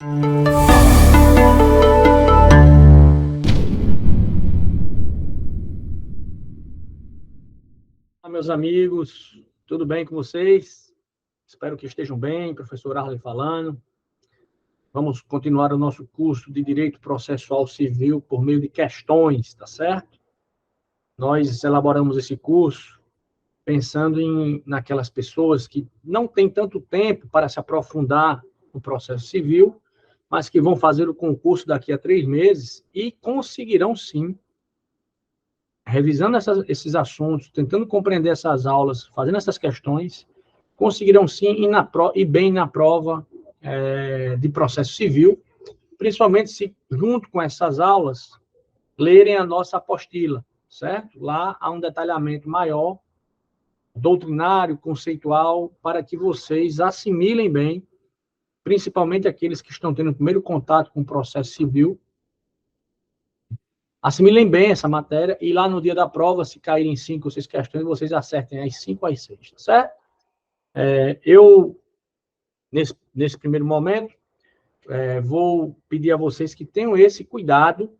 Olá, meus amigos, tudo bem com vocês? Espero que estejam bem, professor Arley falando. Vamos continuar o nosso curso de Direito Processual Civil por meio de questões, tá certo? Nós elaboramos esse curso pensando naquelas pessoas que não têm tanto tempo para se aprofundar no processo civil, mas que vão fazer o concurso daqui a 3 meses e conseguirão sim, revisando esses assuntos, tentando compreender essas aulas, fazendo essas questões, conseguirão sim ir bem na prova de processo civil, principalmente se, junto com essas aulas, lerem a nossa apostila, certo? Lá há um detalhamento maior, doutrinário, conceitual, para que vocês assimilem bem, principalmente aqueles que estão tendo o primeiro contato com o processo civil, assimilem bem essa matéria e lá no dia da prova, se caírem 5 ou 6 questões, vocês acertem as 5 às 6, tá certo? Eu, nesse primeiro momento, vou pedir a vocês que tenham esse cuidado,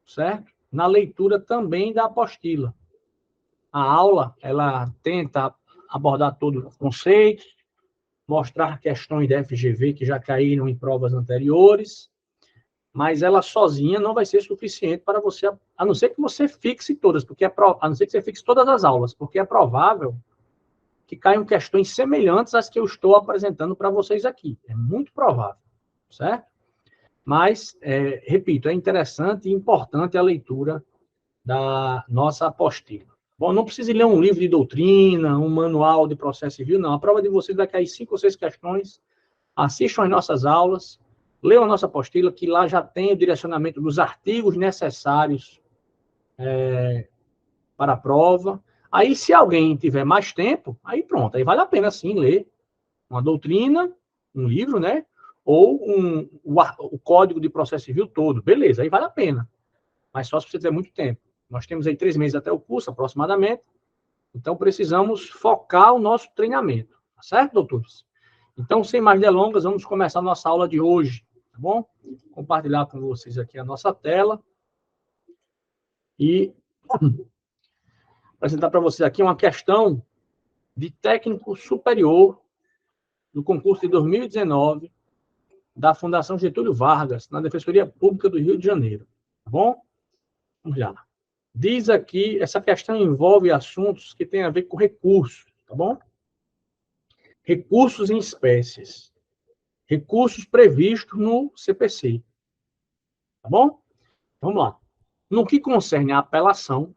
certo? Na leitura também da apostila. A aula, ela tenta abordar todos os conceitos, mostrar questões da FGV que já caíram em provas anteriores, mas ela sozinha não vai ser suficiente para você, a não ser que você fixe todas, a não ser que você fixe todas as aulas, porque é provável que caiam questões semelhantes às que eu estou apresentando para vocês aqui. É muito provável, certo? Mas, repito, é interessante e importante a leitura da nossa apostila. Bom, não precisa ler um livro de doutrina, um manual de processo civil, não. A prova de vocês vai cair 5 ou 6 questões. Assistam as nossas aulas, leiam a nossa apostila, que lá já tem o direcionamento dos artigos necessários para a prova. Aí, se alguém tiver mais tempo, aí pronto, aí vale a pena, sim, ler uma doutrina, um livro, né? Ou o Código de Processo Civil todo. Beleza, aí vale a pena. Mas só se você tiver muito tempo. Nós temos aí 3 meses até o curso, aproximadamente. Então, precisamos focar o nosso treinamento. Tá certo, doutores? Então, sem mais delongas, vamos começar a nossa aula de hoje, tá bom? Vou compartilhar com vocês aqui a nossa tela. E apresentar para vocês aqui uma questão de técnico superior do concurso de 2019 da Fundação Getúlio Vargas, na Defensoria Pública do Rio de Janeiro. Tá bom? Vamos lá. Diz aqui, essa questão envolve assuntos que têm a ver com recursos, tá bom? Recursos em espécies. Recursos previstos no CPC. Tá bom? Vamos lá. No que concerne à apelação,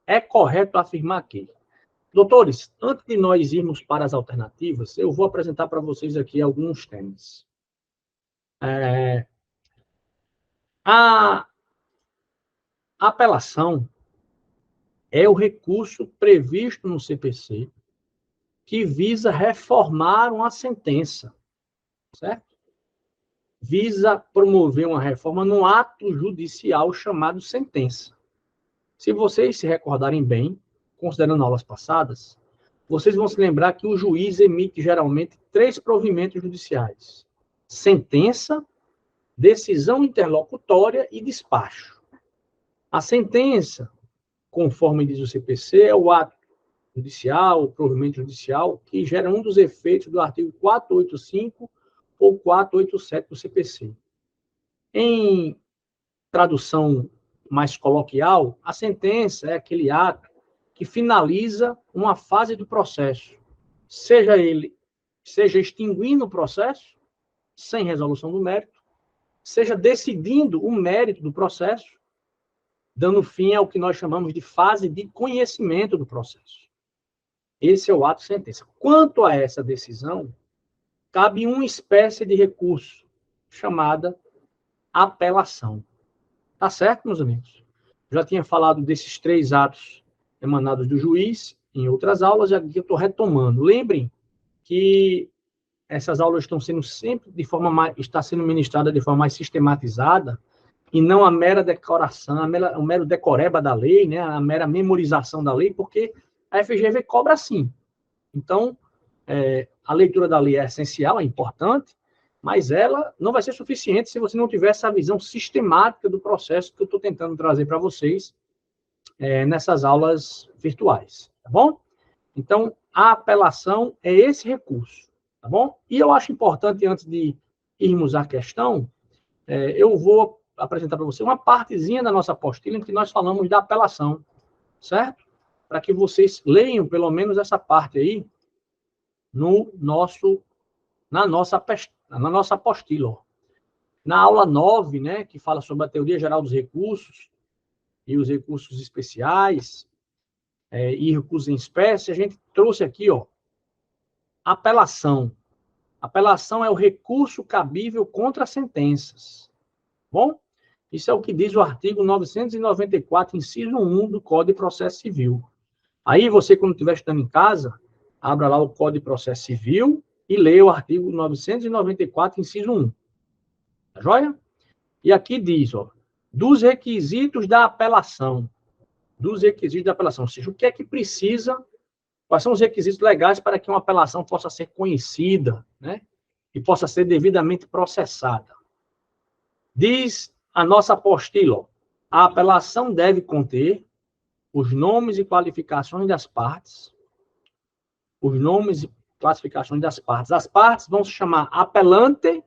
é correto afirmar que... Doutores, antes de nós irmos para as alternativas, eu vou apresentar para vocês aqui alguns temas. A apelação é o recurso previsto no CPC que visa reformar uma sentença, certo? Visa promover uma reforma no ato judicial chamado sentença. Se vocês se recordarem bem, considerando aulas passadas, vocês vão se lembrar que o juiz emite geralmente 3 provimentos judiciais: sentença, decisão interlocutória e despacho. A sentença, conforme diz o CPC, é o ato judicial, o provimento judicial, que gera um dos efeitos do artigo 485 ou 487 do CPC. Em tradução mais coloquial, a sentença é aquele ato que finaliza uma fase do processo, seja extinguindo o processo, sem resolução do mérito, seja decidindo o mérito do processo, dando fim ao que nós chamamos de fase de conhecimento do processo. Esse é o ato sentença. Quanto a essa decisão, cabe uma espécie de recurso chamada apelação. Tá certo, meus amigos? Já tinha falado desses 3 atos emanados do juiz em outras aulas, e aqui eu estou retomando. Lembrem que essas aulas estão sendo sempre está sendo ministrada de forma mais sistematizada, e não a mera decoração, o mero decoreba da lei, né, a mera memorização da lei, porque a FGV cobra assim. Então, a leitura da lei é essencial, é importante, mas ela não vai ser suficiente se você não tiver essa visão sistemática do processo que eu estou tentando trazer para vocês nessas aulas virtuais, tá bom? Então, a apelação é esse recurso, tá bom? E eu acho importante, antes de irmos à questão, eu vou apresentar para você uma partezinha da nossa apostila em que nós falamos da apelação, certo? Para que vocês leiam pelo menos essa parte aí na nossa apostila. Ó. Na aula 9, né, que fala sobre a teoria geral dos recursos e os recursos especiais e recursos em espécie, a gente trouxe aqui, ó, apelação. Apelação é o recurso cabível contra sentenças. Bom? Isso é o que diz o artigo 994, inciso 1 do Código de Processo Civil. Aí você, quando estiver estudando em casa, abra lá o Código de Processo Civil e leia o artigo 994, inciso 1. Tá joia? E aqui diz, ó, dos requisitos da apelação. Dos requisitos da apelação. Ou seja, o que é que precisa, quais são os requisitos legais para que uma apelação possa ser conhecida, né? E possa ser devidamente processada. Diz a nossa apostila, a apelação deve conter os nomes e qualificações das partes. Os nomes e classificações das partes. As partes vão se chamar apelante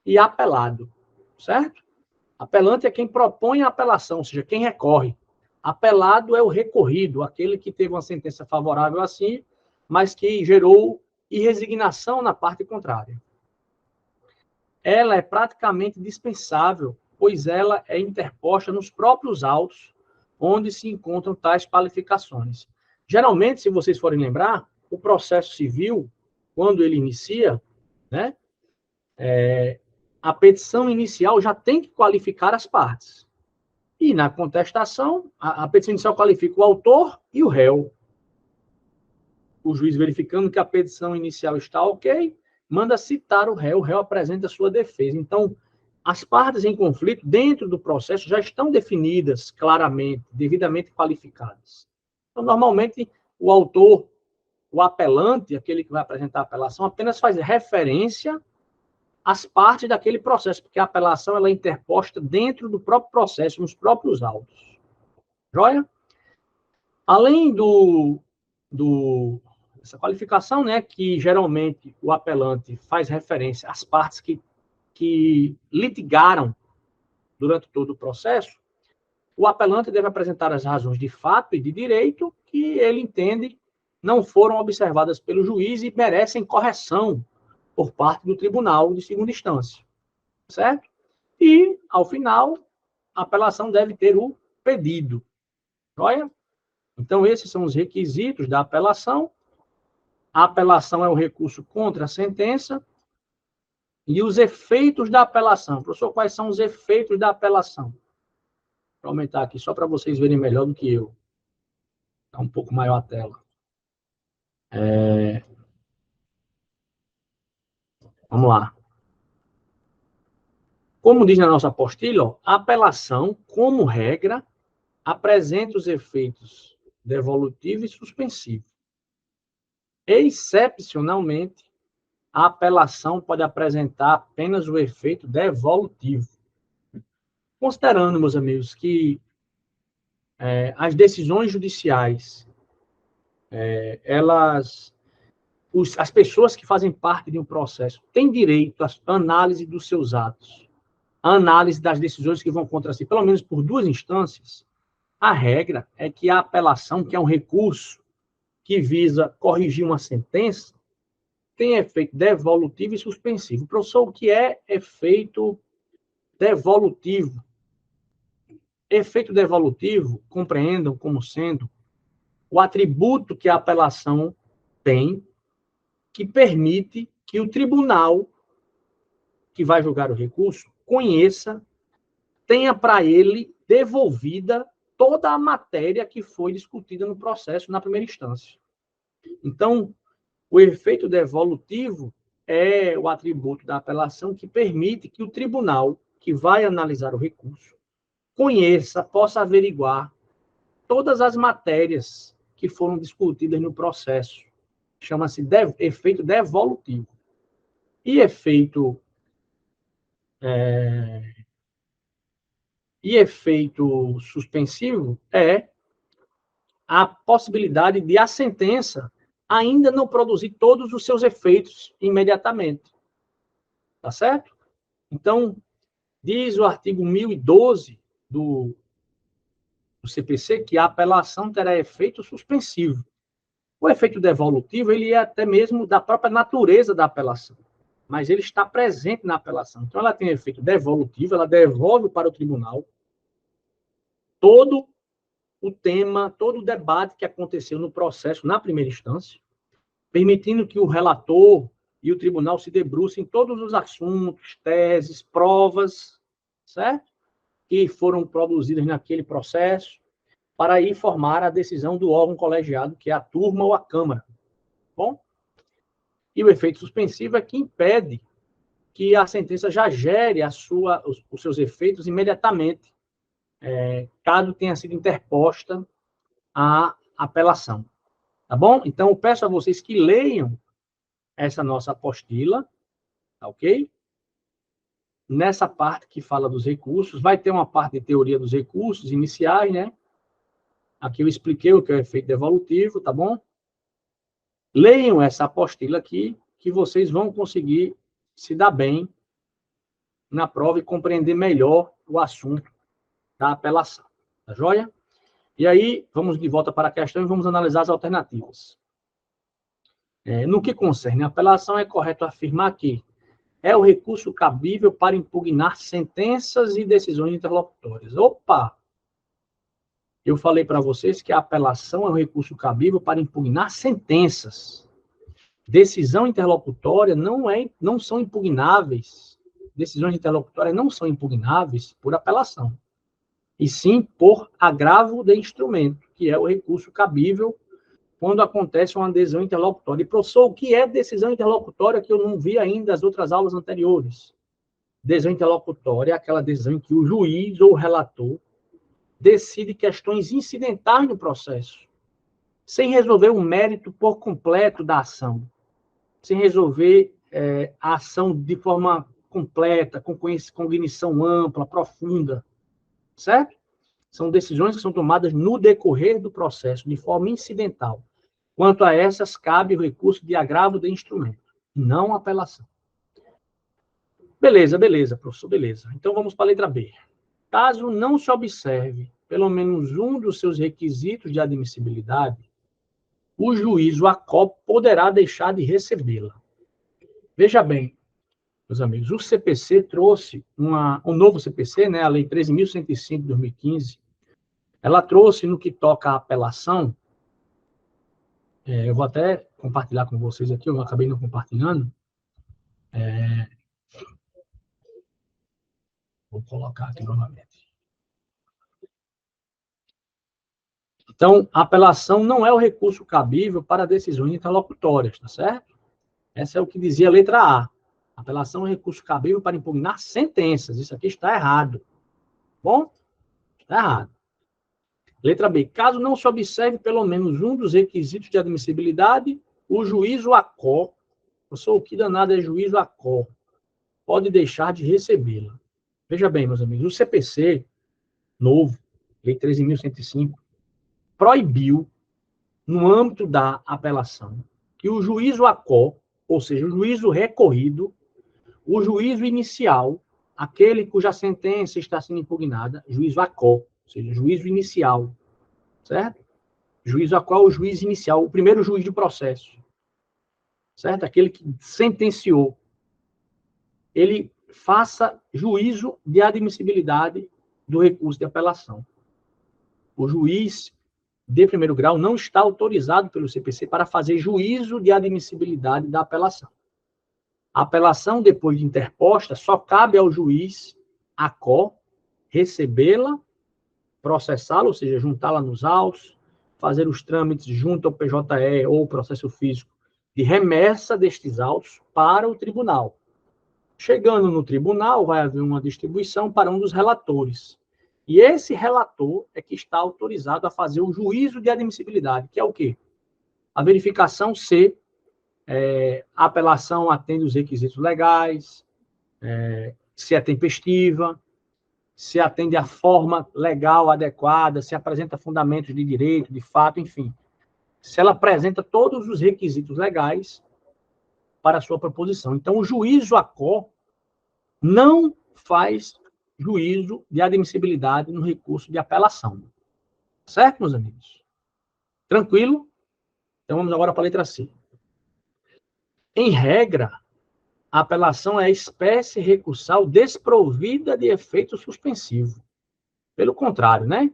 e apelado, certo? Apelante é quem propõe a apelação, ou seja, quem recorre. Apelado é o recorrido, aquele que teve uma sentença favorável a si, mas que gerou irresignação na parte contrária. Ela é praticamente dispensável, pois ela é interposta nos próprios autos, onde se encontram tais qualificações. Geralmente, se vocês forem lembrar, o processo civil, quando ele inicia, né, a petição inicial já tem que qualificar as partes. E na contestação, a petição inicial qualifica o autor e o réu. O juiz, verificando que a petição inicial está ok, manda citar o réu apresenta a sua defesa. Então, as partes em conflito, dentro do processo, já estão definidas claramente, devidamente qualificadas. Então, normalmente, o autor, o apelante, aquele que vai apresentar a apelação, apenas faz referência às partes daquele processo, porque a apelação ela é interposta dentro do próprio processo, nos próprios autos. Joia? Além essa qualificação, né, que geralmente o apelante faz referência às partes que litigaram durante todo o processo, o apelante deve apresentar as razões de fato e de direito que ele entende não foram observadas pelo juiz e merecem correção por parte do tribunal de segunda instância, certo? E, ao final, a apelação deve ter o pedido. Joia? Então, esses são os requisitos da apelação. A apelação é o recurso contra a sentença. E os efeitos da apelação. Professor, quais são os efeitos da apelação? Vou aumentar aqui só para vocês verem melhor do que eu. Está um pouco maior a tela. Vamos lá. Como diz na nossa apostila, a apelação, como regra, apresenta os efeitos devolutivo e suspensivo. Excepcionalmente, a apelação pode apresentar apenas o efeito devolutivo. Considerando, meus amigos, que as decisões judiciais, as pessoas que fazem parte de um processo têm direito à análise dos seus atos, à análise das decisões que vão contra si, pelo menos por duas instâncias. A regra é que a apelação, que é um recurso que visa corrigir uma sentença, tem efeito devolutivo e suspensivo. Professor, o que é efeito devolutivo? Efeito devolutivo, compreendam como sendo o atributo que a apelação tem, que permite que o tribunal que vai julgar o recurso conheça, tenha para ele devolvida toda a matéria que foi discutida no processo na primeira instância. Então, o efeito devolutivo é o atributo da apelação que permite que o tribunal que vai analisar o recurso conheça, possa averiguar todas as matérias que foram discutidas no processo. Chama-se efeito devolutivo. E efeito e efeito suspensivo é a possibilidade de a sentença ainda não produzir todos os seus efeitos imediatamente. Tá certo? Então, diz o artigo 1012 do CPC que a apelação terá efeito suspensivo. O efeito devolutivo, ele é até mesmo da própria natureza da apelação, mas ele está presente na apelação. Então, ela tem efeito devolutivo, ela devolve para o tribunal todo o tema, todo o debate que aconteceu no processo na primeira instância, permitindo que o relator e o tribunal se debrucem em todos os assuntos, teses, provas, certo? Que foram produzidas naquele processo, para aí formar a decisão do órgão colegiado, que é a turma ou a Câmara. Bom? E o efeito suspensivo é que impede que a sentença já gere os seus efeitos imediatamente, caso tenha sido interposta a apelação. Tá bom? Então, eu peço a vocês que leiam essa nossa apostila, tá ok? Nessa parte que fala dos recursos, vai ter uma parte de teoria dos recursos iniciais, né? Aqui eu expliquei o que é o efeito devolutivo, tá bom? Leiam essa apostila aqui, que vocês vão conseguir se dar bem na prova e compreender melhor o assunto da apelação. Tá joia? E aí, vamos de volta para a questão e vamos analisar as alternativas. No que concerne a apelação, é correto afirmar que é o recurso cabível para impugnar sentenças e decisões interlocutórias. Opa! Eu falei para vocês que a apelação é o recurso cabível para impugnar sentenças. Decisão interlocutória não são impugnáveis. Decisões interlocutórias não são impugnáveis por apelação, e sim por agravo de instrumento, que é o recurso cabível quando acontece uma adesão interlocutória. E, professor, o que é decisão interlocutória que eu não vi ainda nas outras aulas anteriores? Decisão interlocutória é aquela decisão em que o juiz ou o relator decide questões incidentais no processo, sem resolver o mérito por completo da ação, sem resolver a ação de forma completa, com cognição ampla, profunda, certo? São decisões que são tomadas no decorrer do processo, de forma incidental. Quanto a essas, cabe o recurso de agravo de instrumento, não apelação. Beleza, professor, beleza. Então, vamos para a letra B. Caso não se observe pelo menos um dos seus requisitos de admissibilidade, o juiz, o ACOP, poderá deixar de recebê-la. Veja bem, meus amigos, o CPC trouxe um novo CPC, né, a Lei 13.105 de 2015, ela trouxe no que toca à apelação, eu vou até compartilhar com vocês aqui, eu acabei não compartilhando, vou colocar aqui novamente. Então, a apelação não é o recurso cabível para decisões interlocutórias, tá certo? Essa é o que dizia a letra A. A apelação é um recurso cabível para impugnar sentenças. Isso aqui está errado. Bom? Está errado. Letra B. Caso não se observe pelo menos um dos requisitos de admissibilidade, o juízo ACO, o que danado é juízo ACO, pode deixar de recebê-la. Veja bem, meus amigos, o CPC novo, Lei 13.105, proibiu, no âmbito da apelação, que o juízo ACO, ou seja, o juízo recorrido, o juízo inicial, aquele cuja sentença está sendo impugnada, juízo ACO, ou seja, juízo inicial, certo? Juízo ACO é o juiz inicial, o primeiro juiz do processo, certo? Aquele que sentenciou. Ele faça juízo de admissibilidade do recurso de apelação. O juiz de primeiro grau não está autorizado pelo CPC para fazer juízo de admissibilidade da apelação. A apelação, depois de interposta, só cabe ao juiz ACO recebê-la, processá-la, ou seja, juntá-la nos autos, fazer os trâmites junto ao PJE ou processo físico de remessa destes autos para o tribunal. Chegando no tribunal, vai haver uma distribuição para um dos relatores. E esse relator é que está autorizado a fazer o juízo de admissibilidade, que é o quê? A verificação se a apelação atende os requisitos legais, se é tempestiva, se atende à forma legal adequada, se apresenta fundamentos de direito, de fato, enfim. Se ela apresenta todos os requisitos legais para a sua proposição. Então, o juízo ACO não faz juízo de admissibilidade no recurso de apelação. Certo, meus amigos? Tranquilo? Então, vamos agora para a letra C. Em regra, a apelação é a espécie recursal desprovida de efeito suspensivo. Pelo contrário, né?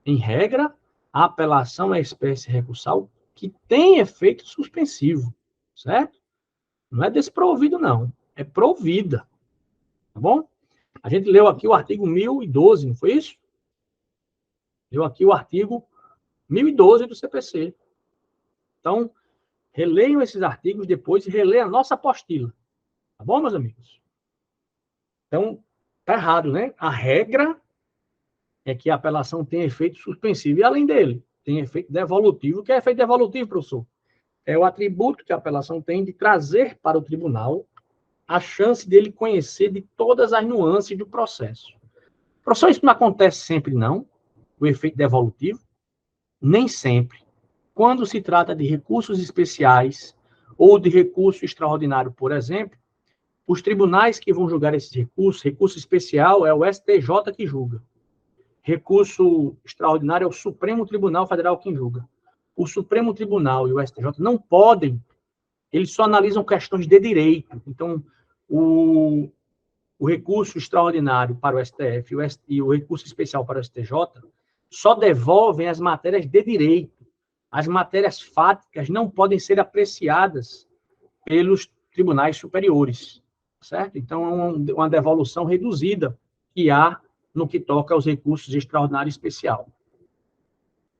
Em regra, a apelação é a espécie recursal que tem efeito suspensivo, certo? Não é desprovido, não. É provida. Tá bom? A gente leu aqui o artigo 1012, não foi isso? Leu aqui o artigo 1012 do CPC. Então, releiam esses artigos depois e releiam a nossa apostila. Tá bom, meus amigos? Então, tá errado, né? A regra é que a apelação tem efeito suspensivo. E, além dele, tem efeito devolutivo. O que é efeito devolutivo, professor? É o atributo que a apelação tem de trazer para o tribunal a chance dele conhecer de todas as nuances do processo. Professor, isso não acontece sempre, não? O efeito devolutivo? Nem sempre. Quando se trata de recursos especiais ou de recurso extraordinário, por exemplo, os tribunais que vão julgar esses recursos, recurso especial é o STJ que julga. Recurso extraordinário é o Supremo Tribunal Federal quem julga. O Supremo Tribunal e o STJ não podem, eles só analisam questões de direito. Então, o recurso extraordinário para o STF e o recurso especial para o STJ só devolvem as matérias de direito. As matérias fáticas não podem ser apreciadas pelos tribunais superiores, certo? Então, é uma devolução reduzida que há no que toca aos recursos extraordinário e especial.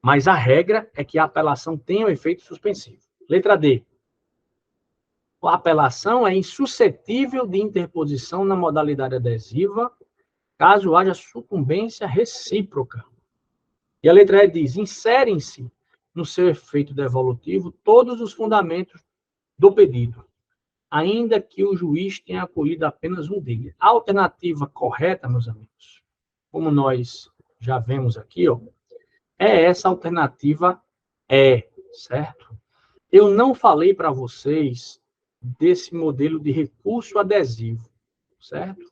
Mas a regra é que a apelação tenha o efeito suspensivo. Letra D. A apelação é insuscetível de interposição na modalidade adesiva, caso haja sucumbência recíproca. E a letra E diz: inserem-se no seu efeito devolutivo todos os fundamentos do pedido, ainda que o juiz tenha acolhido apenas um deles. A alternativa correta, meus amigos, como nós já vemos aqui, ó, é essa alternativa certo? Eu não falei para vocês desse modelo de recurso adesivo, certo?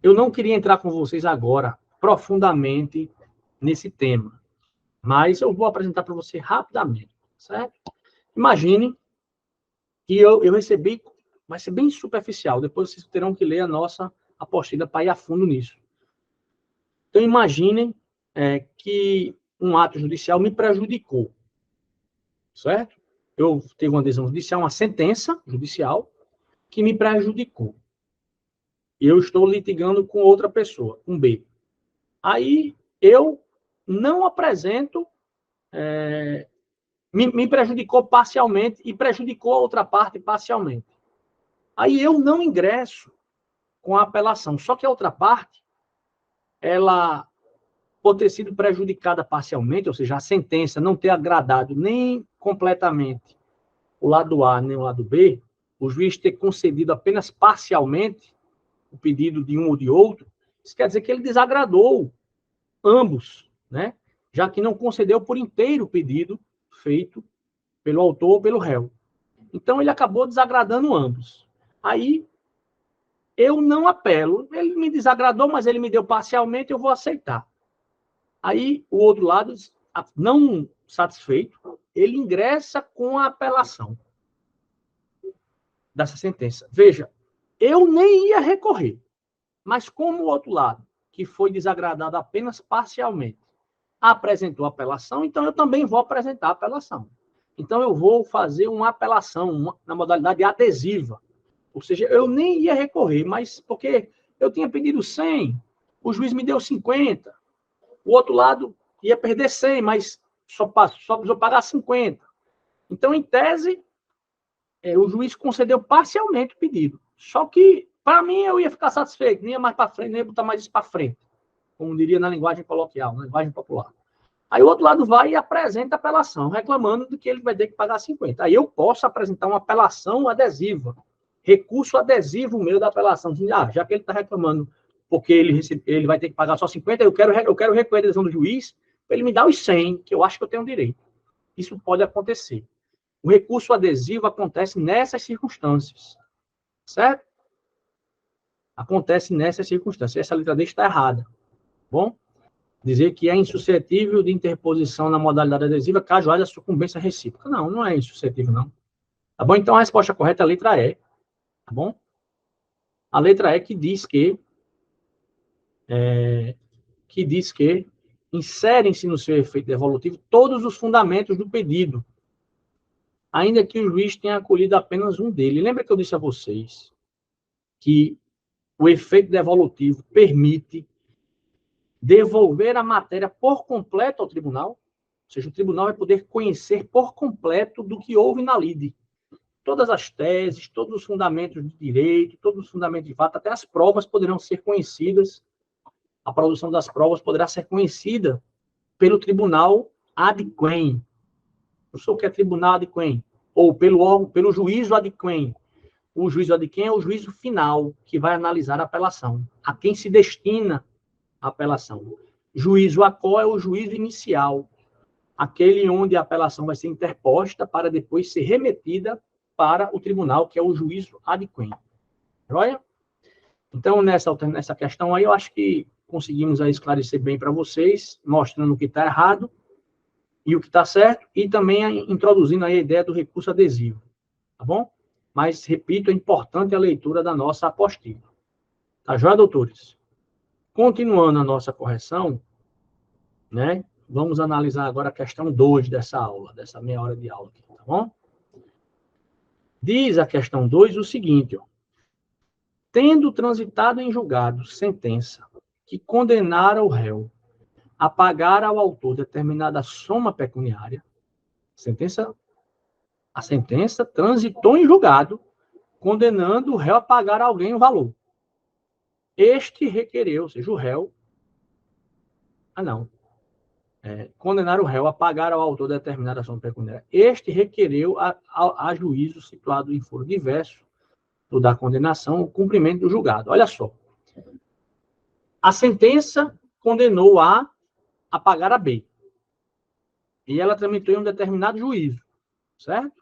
Eu não queria entrar com vocês agora profundamente nesse tema, mas eu vou apresentar para você rapidamente, certo? Imagine que eu recebi, vai ser bem superficial, depois vocês terão que ler a nossa apostila para ir a fundo nisso. Então, imaginem que um ato judicial me prejudicou, certo? Eu tive uma decisão judicial, uma sentença judicial, que me prejudicou. E eu estou litigando com outra pessoa, com B. Aí, eu não apresento, me prejudicou parcialmente e prejudicou a outra parte parcialmente. Aí, eu não ingresso com a apelação. Só que a outra parte, ela, por ter sido prejudicada parcialmente, ou seja, a sentença não ter agradado nem completamente o lado A nem o lado B, o juiz ter concedido apenas parcialmente o pedido de um ou de outro, isso quer dizer que ele desagradou ambos, né? Já que não concedeu por inteiro o pedido feito pelo autor ou pelo réu. Então, ele acabou desagradando ambos. Aí, eu não apelo. Ele me desagradou, mas ele me deu parcialmente, eu vou aceitar. Aí, o outro lado, não satisfeito, ele ingressa com a apelação dessa sentença. Veja, eu nem ia recorrer, mas como o outro lado, que foi desagradado apenas parcialmente, apresentou apelação, então eu também vou apresentar apelação. Então, eu vou fazer uma apelação na modalidade adesiva. Ou seja, eu nem ia recorrer, mas porque eu tinha pedido 100, o juiz me deu 50, o outro lado ia perder 100, mas só precisou pagar 50. Então, em tese, o juiz concedeu parcialmente o pedido. Só que, para mim, eu ia ficar satisfeito, nem ia mais para frente, nem ia botar mais isso para frente, como diria na linguagem coloquial, na linguagem popular. Aí o outro lado vai e apresenta a apelação, reclamando de que ele vai ter que pagar 50. Aí eu posso apresentar uma apelação adesiva, recurso adesivo meu da apelação. Já que ele está reclamando porque ele vai ter que pagar só 50, eu quero recorrer a decisão do juiz para ele me dar os 100, que eu acho que eu tenho direito. Isso pode acontecer. O recurso adesivo acontece nessas circunstâncias, certo? Acontece nessas circunstâncias. Essa letra D está errada, bom? Dizer que é insuscetível de interposição na modalidade adesiva caso haja sucumbência recíproca. Não, não é insuscetível, não. Tá bom? Então, a resposta correta é a letra E, tá bom? A letra E que diz que inserem-se no seu efeito devolutivo todos os fundamentos do pedido, ainda que o juiz tenha acolhido apenas um deles. Lembra que eu disse a vocês que o efeito devolutivo permite devolver a matéria por completo ao tribunal? Ou seja, o tribunal vai poder conhecer por completo do que houve na lide. Todas as teses, todos os fundamentos de direito, todos os fundamentos de fato, até as provas poderão ser conhecidas. A produção das provas poderá ser conhecida pelo tribunal ad quem. Não sei o que é tribunal ad quem. Ou pelo juízo ad quem. O juízo ad quem é o juízo final, que vai analisar a apelação. A quem se destina a apelação. Juízo a qual é o juízo inicial. Aquele onde a apelação vai ser interposta para depois ser remetida para o tribunal, que é o juízo ad quem. Joia? Então, nessa questão aí, eu acho que conseguimos aí esclarecer bem para vocês, mostrando o que está errado e o que está certo, e também introduzindo aí a ideia do recurso adesivo, tá bom? Mas, repito, é importante a leitura da nossa apostila. Tá joia, doutores? Continuando a nossa correção, né? Vamos analisar agora a questão 2 dessa aula, dessa meia hora de aula aqui, tá bom? Diz a questão 2 o seguinte, ó. Tendo transitado em julgado sentença que condenara o réu a pagar ao autor determinada soma pecuniária, a sentença transitou em julgado, condenando o réu a pagar a alguém o valor. Este requereu, ou seja, o réu... condenar o réu a pagar ao autor determinada soma pecuniária. Este requereu a juízo situado em foro diverso do da condenação o cumprimento do julgado. Olha só. A sentença condenou A a pagar a B. E ela tramitou em um determinado juízo, certo?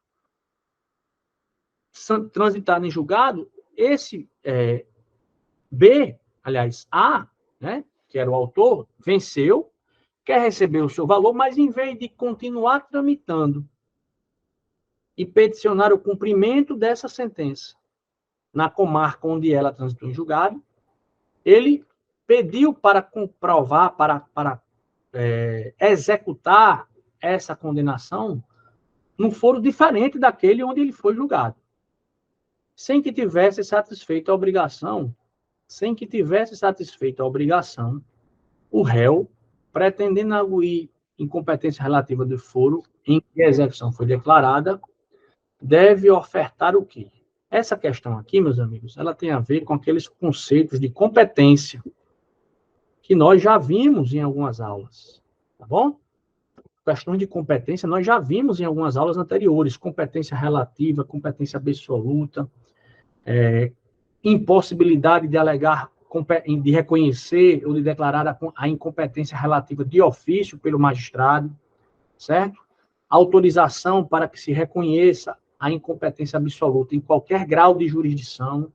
Transitado em julgado, esse B, aliás, A, né, que era o autor, venceu, quer receber o seu valor, mas em vez de continuar tramitando e peticionar o cumprimento dessa sentença na comarca onde ela transitou em julgado, ele pediu para comprovar, para executar essa condenação num foro diferente daquele onde ele foi julgado, sem que tivesse satisfeito a obrigação, o réu, pretendendo arguir incompetência relativa do foro em que a execução foi declarada, deve ofertar o quê? Essa questão aqui, meus amigos, ela tem a ver com aqueles conceitos de competência que nós já vimos em algumas aulas, tá bom? Questões de competência nós já vimos em algumas aulas anteriores, competência relativa, competência absoluta, impossibilidade de alegar, de reconhecer ou de declarar a incompetência relativa de ofício pelo magistrado, certo? Autorização para que se reconheça a incompetência absoluta em qualquer grau de jurisdição.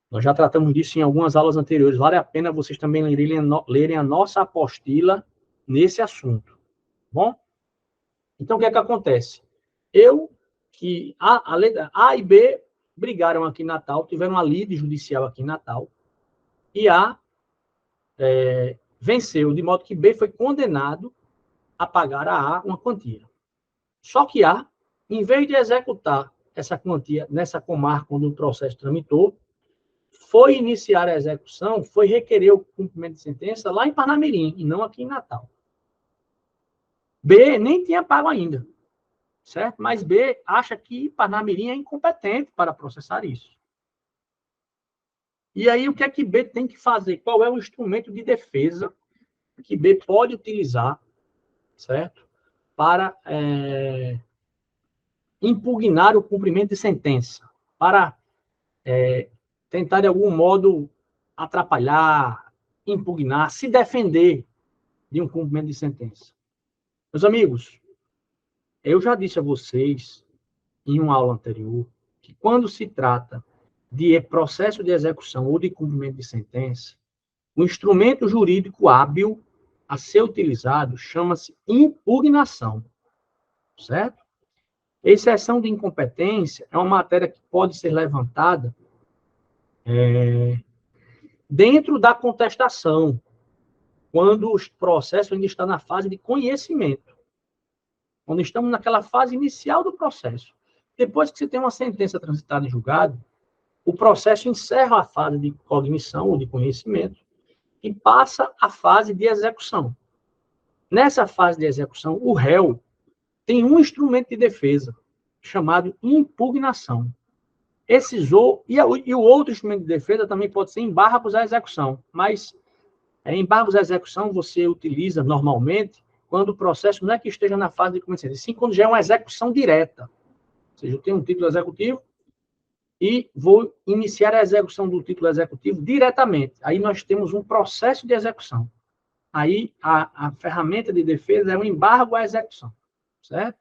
Nós já tratamos disso em algumas aulas anteriores. Vale a pena vocês também lerem a nossa apostila nesse assunto. Bom? Então, o que é que acontece? A e B brigaram aqui em Natal, tiveram uma lide judicial aqui em Natal, e A venceu, de modo que B foi condenado a pagar a A uma quantia. Só que A, em vez de executar essa quantia nessa comarca onde o processo tramitou, foi iniciar a execução, foi requerer o cumprimento de sentença lá em Parnamirim, e não aqui em Natal. B nem tinha pago ainda, certo? Mas B acha que Parnamirim é incompetente para processar isso. E aí, o que é que B tem que fazer? Qual é o instrumento de defesa que B pode utilizar, certo? Para impugnar o cumprimento de sentença, para tentar, de algum modo, atrapalhar, impugnar, se defender de um cumprimento de sentença. Meus amigos, eu já disse a vocês, em uma aula anterior, que quando se trata de processo de execução ou de cumprimento de sentença, o instrumento jurídico hábil a ser utilizado chama-se impugnação, certo? Exceção de incompetência é uma matéria que pode ser levantada dentro da contestação, quando o processo ainda está na fase de conhecimento, quando estamos naquela fase inicial do processo. Depois que você tem uma sentença transitada em julgado, o processo encerra a fase de cognição ou de conhecimento e passa à fase de execução. Nessa fase de execução, o réu tem um instrumento de defesa, chamado impugnação. E o outro instrumento de defesa também pode ser embargos à execução, mas embargos à execução você utiliza normalmente quando o processo não é que esteja na fase de conhecimento, sim quando já é uma execução direta. Ou seja, eu tenho um título executivo e vou iniciar a execução do título executivo diretamente. Aí nós temos um processo de execução. Aí a ferramenta de defesa é o embargo à execução, certo?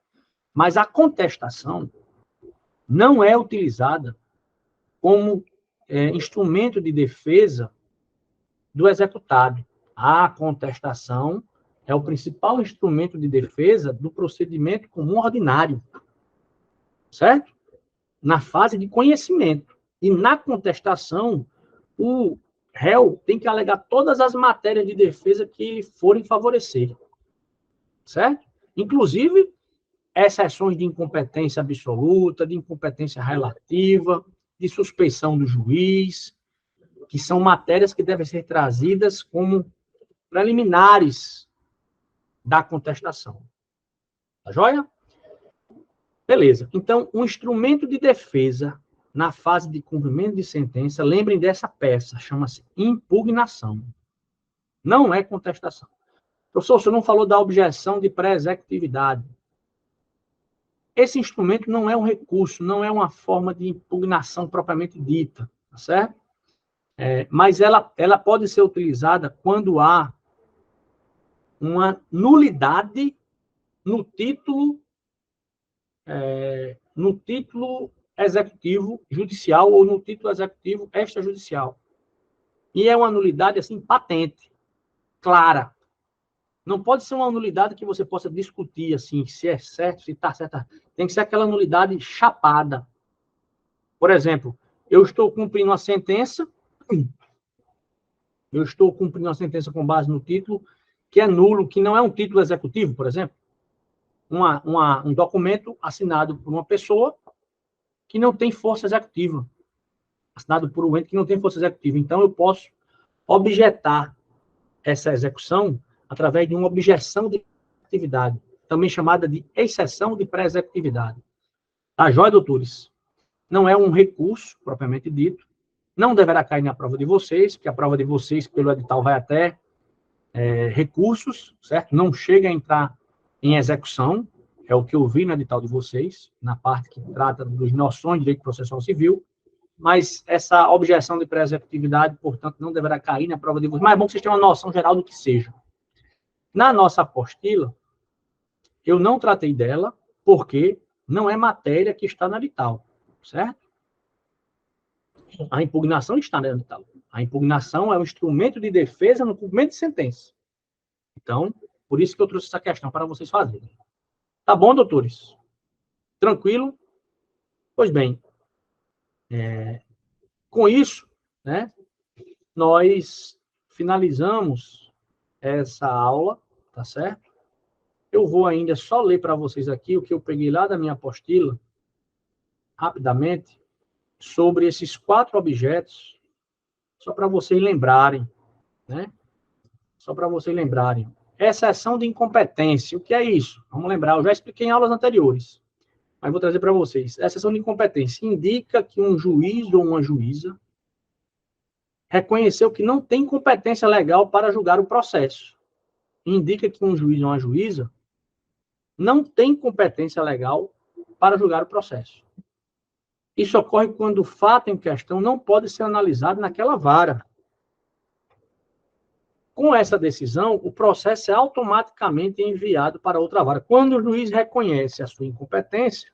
Mas a contestação não é utilizada como instrumento de defesa do executado. A contestação é o principal instrumento de defesa do procedimento comum ordinário, certo? Na fase de conhecimento. E na contestação, o réu tem que alegar todas as matérias de defesa que forem favorecer, certo? Inclusive, exceções de incompetência absoluta, de incompetência relativa, de suspeição do juiz, que são matérias que devem ser trazidas como preliminares da contestação. Tá joia? Beleza. Então, um instrumento de defesa na fase de cumprimento de sentença, lembrem dessa peça, chama-se impugnação. Não é contestação. Professor, você não falou da objeção de pré-executividade. Esse instrumento não é um recurso, não é uma forma de impugnação propriamente dita, tá certo? Mas ela pode ser utilizada quando há uma nulidade no título executivo judicial ou no título executivo extrajudicial. E é uma nulidade, assim, patente, clara. Não pode ser uma nulidade que você possa discutir, assim, se é certo, se está certo. Tem que ser aquela nulidade chapada. Por exemplo, eu estou cumprindo uma sentença com base no título que é nulo, que não é um título executivo, por exemplo. Um documento assinado por uma pessoa que não tem força executiva. Assinado por um ente que não tem força executiva. Então, eu posso objetar essa execução através de uma objeção de atividade, também chamada de exceção de pré-executividade. Tá joia, doutores? Não é um recurso, propriamente dito, não deverá cair na prova de vocês, porque a prova de vocês, pelo edital, vai até recursos, certo? Não chega a entrar em execução, é o que eu vi no edital de vocês, na parte que trata das noções de direito processual civil, mas essa objeção de pré-executividade, portanto, não deverá cair na prova de vocês, mas é bom que vocês tenham uma noção geral do que seja. Na nossa apostila, eu não tratei dela, porque não é matéria que está no edital, certo? A impugnação está no edital. A impugnação é um instrumento de defesa no cumprimento de sentença. Então, por isso que eu trouxe essa questão para vocês fazerem. Tá bom, doutores? Tranquilo? Pois bem, com isso, né, nós finalizamos essa aula, tá certo? Eu vou ainda só ler para vocês aqui o que eu peguei lá da minha apostila, rapidamente, sobre esses 4 objetos, só para vocês lembrarem, né? Só para vocês lembrarem. Exceção de incompetência. O que é isso? Vamos lembrar, eu já expliquei em aulas anteriores, mas vou trazer para vocês. Exceção de incompetência indica que um juiz ou uma juíza reconheceu que não tem competência legal para julgar o processo. Indica que um juiz ou uma juíza não tem competência legal para julgar o processo. Isso ocorre quando o fato em questão não pode ser analisado naquela vara. Com essa decisão, o processo é automaticamente enviado para outra vara. Quando o juiz reconhece a sua incompetência,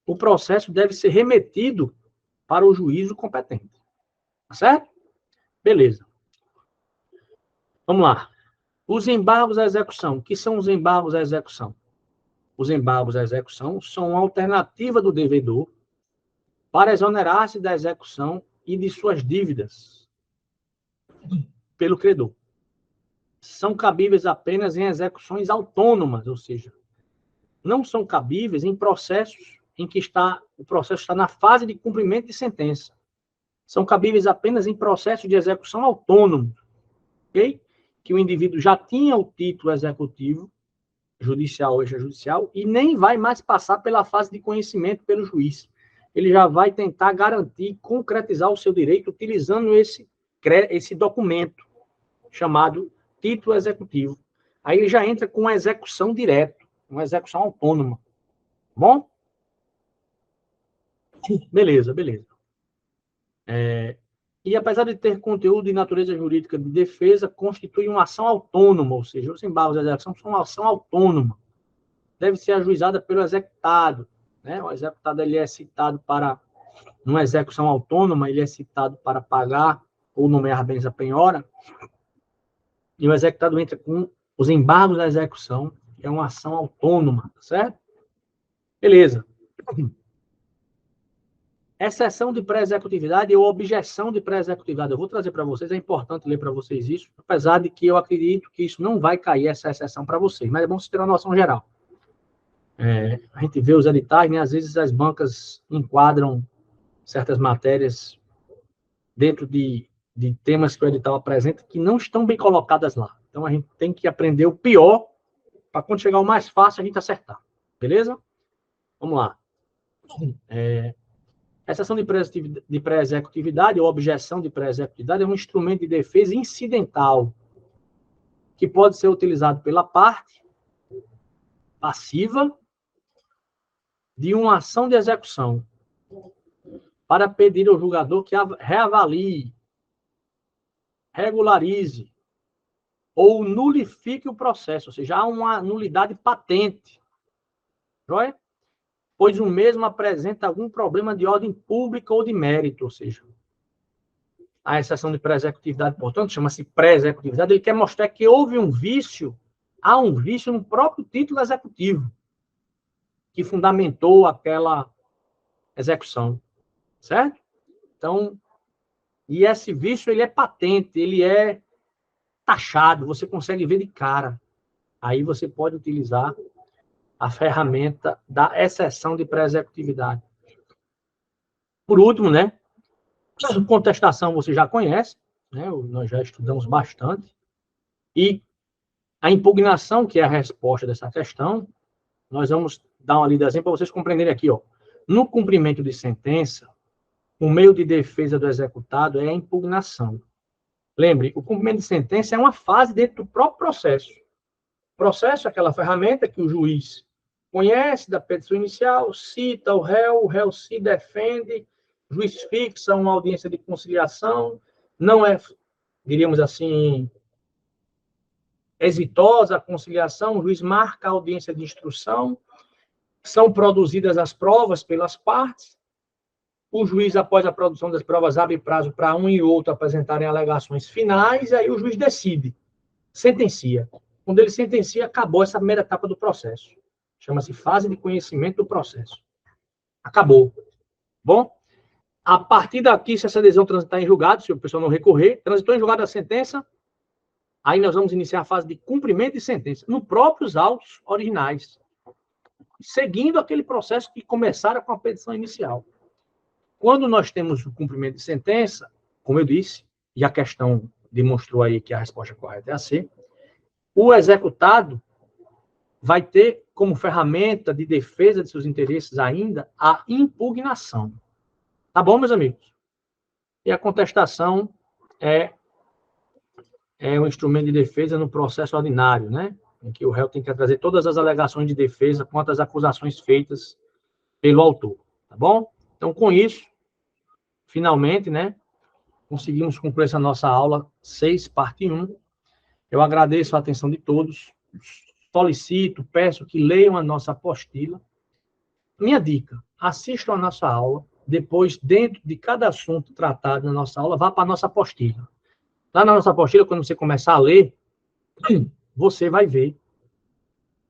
o processo deve ser remetido para o juízo competente. Tá certo? Beleza. Vamos lá. Os embargos à execução. O que são os embargos à execução? Os embargos à execução são uma alternativa do devedor para exonerar-se da execução e de suas dívidas pelo credor. São cabíveis apenas em execuções autônomas, ou seja, não são cabíveis em processos em que o processo está na fase de cumprimento de sentença. São cabíveis apenas em processos de execução autônomo, ok? Que o indivíduo já tinha o título executivo, judicial ou extrajudicial, e nem vai mais passar pela fase de conhecimento pelo juiz. Ele já vai tentar garantir, concretizar o seu direito utilizando esse documento chamado título executivo. Aí ele já entra com uma execução direta, uma execução autônoma. Bom? Beleza. E apesar de ter conteúdo de natureza jurídica de defesa, constitui uma ação autônoma, ou seja, os embargos de execução são uma ação autônoma. Deve ser ajuizada pelo executado. Né? O executado ele é citado para, numa execução autônoma, ele é citado para pagar ou nomear bens à penhora, e o executado entra com os embargos da execução, que é uma ação autônoma, certo? Beleza. Exceção de pré-executividade ou objeção de pré-executividade. Eu vou trazer para vocês, é importante ler para vocês isso, apesar de que eu acredito que isso não vai cair, essa exceção para vocês, mas é bom você ter uma noção geral. A gente vê os editais, né? Às vezes as bancas enquadram certas matérias dentro de temas que o edital apresenta que não estão bem colocadas lá. Então, a gente tem que aprender o pior para quando chegar o mais fácil, a gente acertar. Beleza? Vamos lá. Exceção de pré-executividade ou objeção de pré-executividade é um instrumento de defesa incidental que pode ser utilizado pela parte passiva de uma ação de execução para pedir ao julgador que reavalie, regularize ou nulifique o processo, ou seja, há uma nulidade patente, joia? Pois o mesmo apresenta algum problema de ordem pública ou de mérito, ou seja, a exceção de pré-executividade, portanto, chama-se pré-executividade, ele quer mostrar que houve um vício, há um vício no próprio título executivo, que fundamentou aquela execução, certo? Então, e esse vício, ele é patente, ele é taxado, você consegue ver de cara. Aí você pode utilizar a ferramenta da exceção de pré-executividade. Por último, né? Contestação você já conhece, né? Nós já estudamos bastante. E a impugnação, que é a resposta dessa questão, nós vamos dar uma lidazinha para vocês compreenderem aqui, ó. No cumprimento de sentença, o meio de defesa do executado é a impugnação. Lembre, o cumprimento de sentença é uma fase dentro do próprio processo. O processo é aquela ferramenta que o juiz conhece da petição inicial, cita o réu se defende, o juiz fixa uma audiência de conciliação, não é, diríamos assim, exitosa a conciliação, o juiz marca a audiência de instrução, são produzidas as provas pelas partes, o juiz, após a produção das provas, abre prazo para um e outro apresentarem alegações finais, e aí o juiz decide, sentencia. Quando ele sentencia, acabou essa primeira etapa do processo. Chama-se fase de conhecimento do processo. Acabou. Bom, a partir daqui, se essa decisão transitar em julgado, se o pessoal não recorrer, transitou em julgado a sentença, aí nós vamos iniciar a fase de cumprimento de sentença, nos próprios autos originais, seguindo aquele processo que começaram com a petição inicial. Quando nós temos o cumprimento de sentença, como eu disse, e a questão demonstrou aí que a resposta correta é a C, o executado vai ter como ferramenta de defesa de seus interesses ainda a impugnação. Tá bom, meus amigos? E a contestação é um instrumento de defesa no processo ordinário, né? Em que o réu tem que trazer todas as alegações de defesa quanto às acusações feitas pelo autor. tá bom? Então, com isso, finalmente, né, conseguimos concluir essa nossa aula 6, parte 1. Eu agradeço a atenção de todos, solicito, peço que leiam a nossa apostila. Minha dica, assistam a nossa aula, depois, dentro de cada assunto tratado na nossa aula, vá para a nossa apostila. Lá na nossa apostila, quando você começar a ler, você vai ver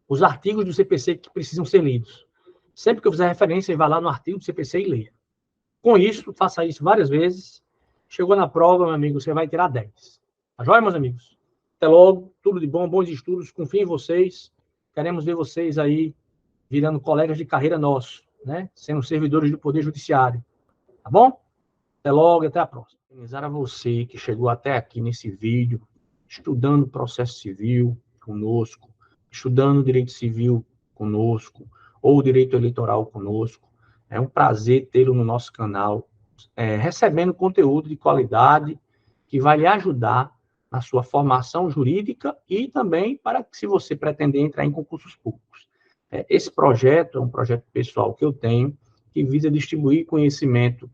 os artigos do CPC que precisam ser lidos. Sempre que eu fizer referência, vá lá no artigo do CPC e leia. Com isso, faça isso várias vezes. Chegou na prova, meu amigo, você vai tirar 10. Tá joia, meus amigos? Até logo, tudo de bom, bons estudos, confio em vocês. Queremos ver vocês aí virando colegas de carreira nossos, né? Sendo servidores do Poder Judiciário. Tá bom? Até logo e até a próxima. Parabenizar a você que chegou até aqui nesse vídeo, estudando processo civil conosco, estudando direito civil conosco, ou direito eleitoral conosco. É um prazer tê-lo no nosso canal, recebendo conteúdo de qualidade que vai lhe ajudar na sua formação jurídica e também para que, se você pretender entrar em concursos públicos. Esse projeto é um projeto pessoal que eu tenho, que visa distribuir conhecimento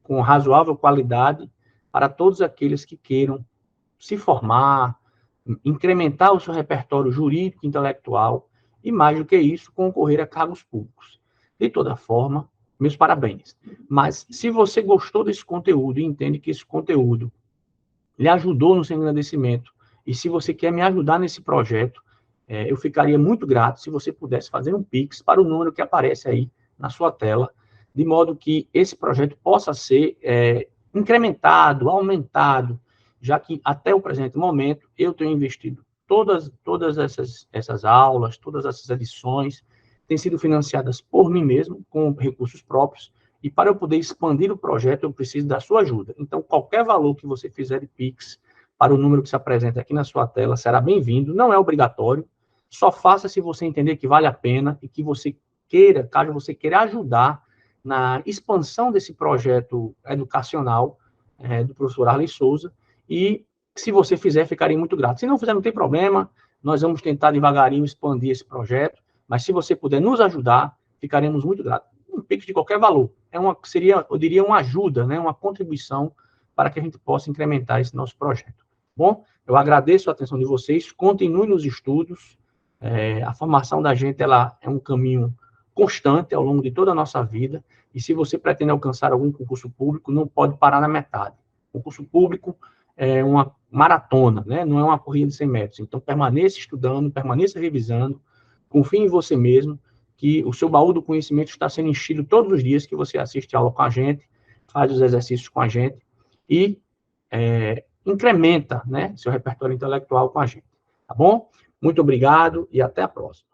com razoável qualidade para todos aqueles que queiram se formar, incrementar o seu repertório jurídico, intelectual e, mais do que isso, concorrer a cargos públicos. De toda forma, meus parabéns. Mas, se você gostou desse conteúdo e entende que esse conteúdo lhe ajudou no seu engrandecimento, e se você quer me ajudar nesse projeto, eu ficaria muito grato se você pudesse fazer um Pix para o número que aparece aí na sua tela, de modo que esse projeto possa ser incrementado, aumentado, já que até o presente momento eu tenho investido todas essas aulas, todas essas edições, têm sido financiadas por mim mesmo, com recursos próprios, e para eu poder expandir o projeto, eu preciso da sua ajuda. Então, qualquer valor que você fizer de Pix para o número que se apresenta aqui na sua tela será bem-vindo, não é obrigatório, só faça se você entender que vale a pena e que você queira, caso você queira ajudar na expansão desse projeto educacional do professor Arley Souza, e se você fizer, ficarei muito grato. Se não fizer, não tem problema, nós vamos tentar devagarinho expandir esse projeto, mas se você puder nos ajudar, ficaremos muito gratos. Um Pix de qualquer valor. Seria, eu diria, uma ajuda, né, uma contribuição para que a gente possa incrementar esse nosso projeto. Bom, eu agradeço a atenção de vocês, continue nos estudos, a formação da gente ela é um caminho constante ao longo de toda a nossa vida, e se você pretende alcançar algum concurso público, não pode parar na metade. O concurso público é uma maratona, né? Não é uma corrida de 100 metros. Então, permaneça estudando, permaneça revisando, confie em você mesmo, que o seu baú do conhecimento está sendo enchido todos os dias que você assiste a aula com a gente, faz os exercícios com a gente e incrementa, né, seu repertório intelectual com a gente. Tá bom? Muito obrigado e até a próxima.